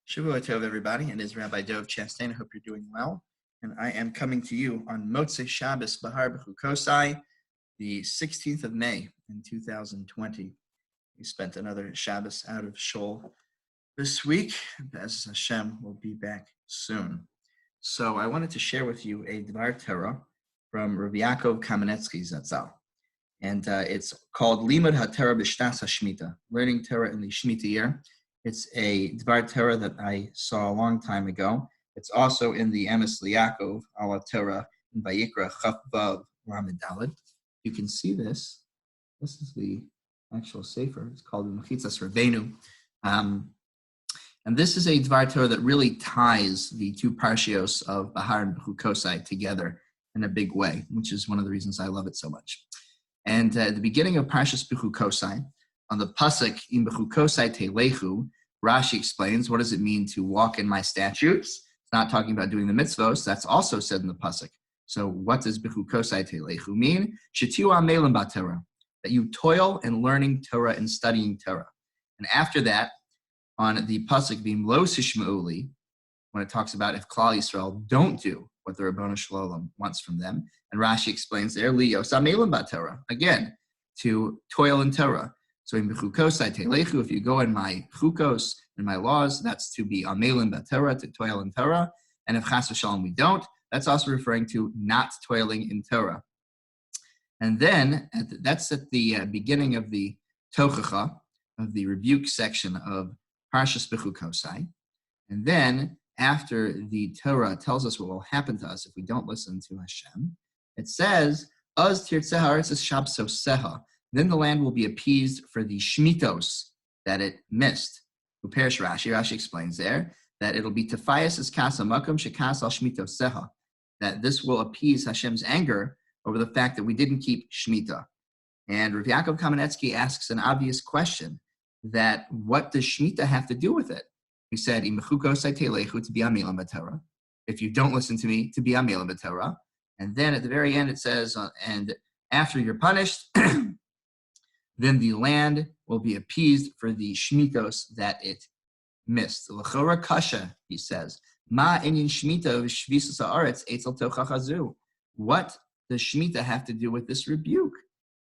Shavua Tov, everybody. It is Rabbi Dov Chastain. I hope you're doing well. And I am coming to you on Motzei Shabbos Behar Bechukosai, the 16th of May in 2020. We spent another Shabbos out of Shul this week. As Hashem will be back soon. So I wanted to share with you a Dvar Torah from Rabbi Yaakov Kamenetsky Zatzal. And it's called Limud HaTorah B'Shnas HaShmita, Learning Torah in the Shemitah year. It's a Dvar Torah that I saw a long time ago. It's also in the Emes Liakov Ala Torah in Vayikra Chaf Vav Lamed Daled. You can see this. This is the actual sefer. It's called Mechitzas Rabbeinu. And this is a Dvar Torah that really ties the two parshios of Behar and Bechukosai together in a big way, which is one of the reasons I love it so much. And at the beginning of Parshas Bechukosai, on the pasuk in Bechukosai Telechu, Rashi explains what does it mean to walk in my statutes. It's not talking about doing the mitzvos. That's also said in the pasuk. So what does Bechukosai Telechu mean? Shetiu amelim b'Torah, that you toil in learning Torah and studying Torah. And after that, on the pasuk being lo sishma'uli, when it talks about if Klal Yisrael don't do what the Rabbanu Shalom wants from them, and Rashi explains there, lios amelim b'Torah, again, to toil in Torah. So in Bechukosai Telechu, if you go in my chukos, in my laws, that's to be amelim b'Torah, to toil in Torah. And if chas v'shalom we don't, that's also referring to not toiling in Torah. And then, that's at the beginning of the tochacha, of the rebuke section of Parshas Bechukosai. And then, after the Torah tells us what will happen to us if we don't listen to Hashem, it says, Az tirtzeh haaretz shabsoseha, then the land will be appeased for the shmitos that it missed. Uperish Rashi. Rashi explains there that it'll be tefayas as kasa makom shekas al shmitoseha, that this will appease Hashem's anger over the fact that we didn't keep shmita. And Rav Yaakov Kamenetsky asks an obvious question, that what does shmita have to do with it? He said, Im bechukosai telechu, to be amelim b'Torah. If you don't listen to me, to be amelim b'Torah. And then at the very end it says, and after you're punished, then the land will be appeased for the shmitos that it missed. L'chora kasha, he says, ma inyan shmita v'shvisas haaretz etzel tochacha zu. What does shmita have to do with this rebuke?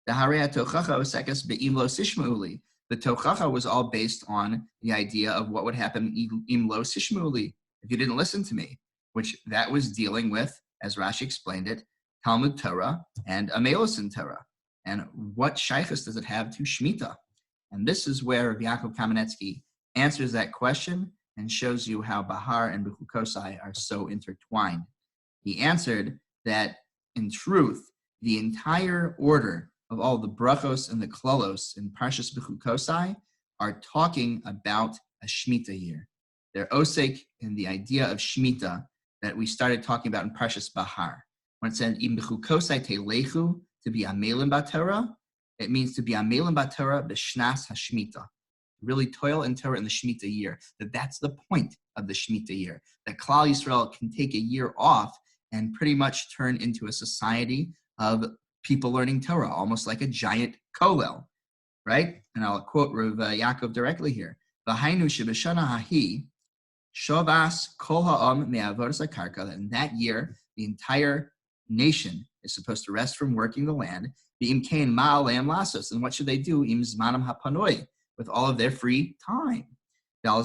The harei tochacha osekas be'im lo sishma'uli. The tochacha was all based on the idea of what would happen im lo sishma'uli, if you didn't listen to me, which that was dealing with, as Rashi explained it, Talmud Torah and Amelos in Torah. And what shaychus does it have to Shemitah? And this is where Rabbi Yaakov Kamenetsky answers that question and shows you how Behar and Bechukosai are so intertwined. He answered that, in truth, the entire order of all the brachos and the klalos in Parshas Bechukosai are talking about a Shemitah year. They're osek in the idea of Shemitah that we started talking about in Parshas Behar. When it said, Im Bechukosai telechu, to be amelim b'Torah, it means to be amelim b'Torah b'shnas hashmita. Really toil in Torah in the Shemitah year. That's the point of the Shemitah year. That Klal Yisrael can take a year off and pretty much turn into a society of people learning Torah, almost like a giant kollel, right? And I'll quote Rav Yaakov directly here. V'hainu shebeshana hahi shavas kol ha'am me'avodas hakarka. That in that year, the entire nation is supposed to rest from working the land. And what should they do? With all of their free time. That's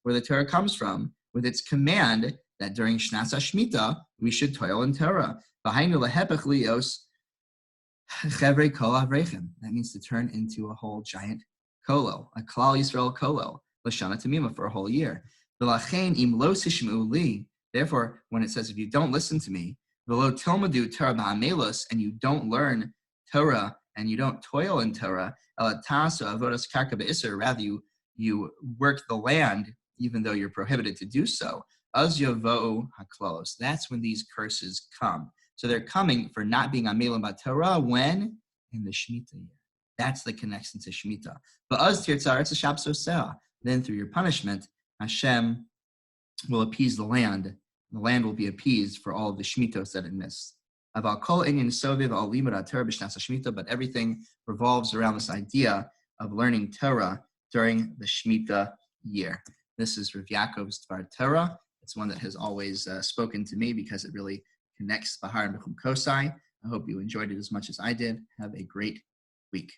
where the Torah comes from, with its command that during Shnas HaShmita, we should toil in Torah. That means to turn into a whole giant kollel, a Klal Yisrael kollel, Lashana Tamima, for a whole year. Therefore, when it says, if you don't listen to me, and you don't learn Torah, and you don't toil in Torah, rather you work the land, even though you're prohibited to do so, that's when these curses come. So they're coming for not being amelim b'Torah when? In the Shemitah year. That's the connection to Shemitah. But then through your punishment, Hashem will appease the land. The land will be appeased for all of the Shmitos that it missed. But everything revolves around this idea of learning Torah during the Shemitah year. This is Rav Yaakov's Dvar Torah. It's one that has always spoken to me because it really connects Behar and Bechukosai. I hope you enjoyed it as much as I did. Have a great week.